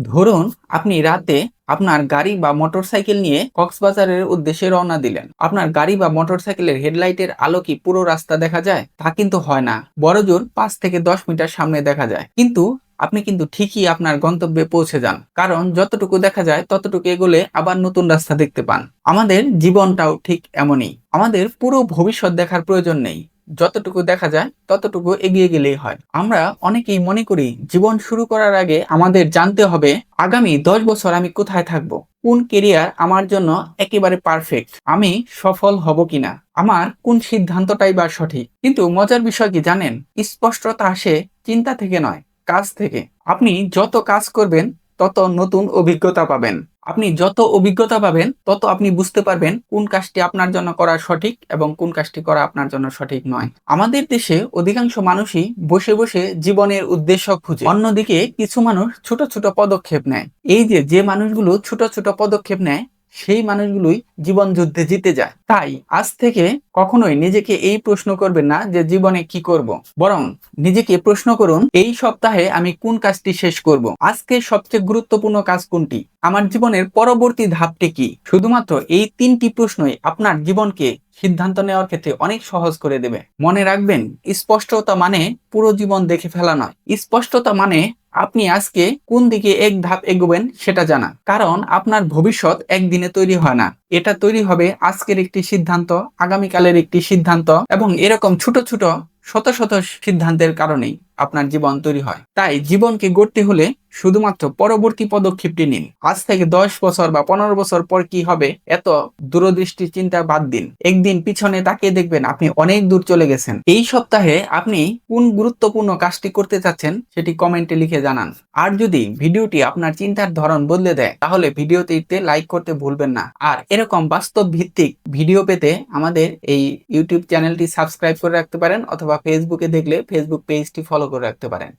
ধরুন আপনি রাতে আপনার গাড়ি বা মোটরসাইকেল নিয়ে কক্সবাজারের উদ্দেশ্যে রওনা দিলেন। আপনার গাড়ি বা মোটরসাইকেলের হেডলাইটের আলো কি পুরো রাস্তা দেখা যায়? তা কিন্তু হয় না। বড়জোর ৫ থেকে ১০ মিটার সামনে দেখা যায়। কিন্তু আপনি কিন্তু ঠিকই আপনার গন্তব্যে পৌঁছে যান। কারণ যতটুকু দেখা যায় ততটুকু এগোলে আবার নতুন রাস্তা দেখতে পান। আমাদের জীবনটাও ঠিক এমনই। আমাদের পুরো ভবিষ্যৎ দেখার প্রয়োজন নেই। যতটুকু দেখা যায় ততটুকু এগিয়ে গেলেই হয়। আমরা অনেকেই মনে করি জীবন শুরু করার আগে আমাদের জানতে হবে আগামী ১০ বছর আমি কোথায় থাকবো, কোন কেরিয়ার আমার জন্য একেবারে পারফেক্ট, আমি সফল হব কিনা, আমার কোন সিদ্ধান্তটাই বা সঠিক। কিন্তু মজার বিষয় কি জানেন, স্পষ্টতা আসে চিন্তা থেকে নয়, কাজ থেকে। আপনি যত কাজ করবেন তত নতুন অভিজ্ঞতা পাবেন। আপনি যত অভিজ্ঞতা পাবেন তত আপনি বুঝতে পারবেন কোন কাজটি আপনার জন্য করা সঠিক এবং কোন কাজটি করা আপনার জন্য সঠিক নয়। আমাদের দেশে অধিকাংশ মানুষই বসে বসে জীবনের উদ্দেশ্য খুঁজে, অন্যদিকে কিছু মানুষ ছোট ছোট পদক্ষেপ নেয়। এই যে মানুষগুলো ছোট ছোট পদক্ষেপ নেয় সেই মানুষগুলোই জীবন যুদ্ধে জিতে যায়। তাই আজ থেকে কখনোই নিজেকে এই প্রশ্ন করবেন না যে জীবনে কি করব, বরং নিজেকে প্রশ্ন করুন এই সপ্তাহে আমি কোন কাজটি শেষ করব, আজকে সবচেয়ে গুরুত্বপূর্ণ কাজ কোনটি, আমার জীবনের পরবর্তী ধাপটি কি। শুধুমাত্র এই ৩টি প্রশ্নই আপনার জীবনকে সিদ্ধান্ত নেওয়ার ক্ষেত্রে অনেক সহজ করে দেবে। মনে রাখবেন, স্পষ্টতা মানে পুরো জীবন দেখে ফেলা নয়। স্পষ্টতা মানে আপনি আজকে কোন দিকে এক ধাপ এগোবেন সেটা জানা। কারণ আপনার ভবিষ্যৎ একদিনে তৈরি হয় না, এটা তৈরি হবে আজকের একটি সিদ্ধান্ত, আগামীকালের একটি সিদ্ধান্ত এবং এরকম ছোট ছোট শত শত সিদ্ধান্তের কারণেই আপনার জীবন তৈরি হয়। তাই জীবনকে গড়তে হলে শুধুমাত্র পরবর্তী পদক্ষেপটি নিন। আজ থেকে ১০ বছর বা ১৫ বছর পর কি হবে এত দূরদৃষ্টি চিন্তা বাদ দিন। একদিন পিছনে তাকিয়ে দেখবেন আপনি অনেক দূর চলে গেছেন। এই সপ্তাহে আপনি কোন গুরুত্বপূর্ণ কাজটি করতে চাচ্ছেন সেটি কমেন্টে লিখে জানান। আর যদি ভিডিওটি আপনার চিন্তার ধরন বদলে দেয় তাহলে ভিডিওটিতে লাইক করতে ভুলবেন না। আর এরকম বাস্তব ভিত্তিক ভিডিও পেতে আমাদের এই ইউটিউব চ্যানেলটি সাবস্ক্রাইব করে রাখতে পারেন, অথবা ফেসবুকে দেখলে ফেসবুক পেজটি ফলো করে রাখতে পারেন।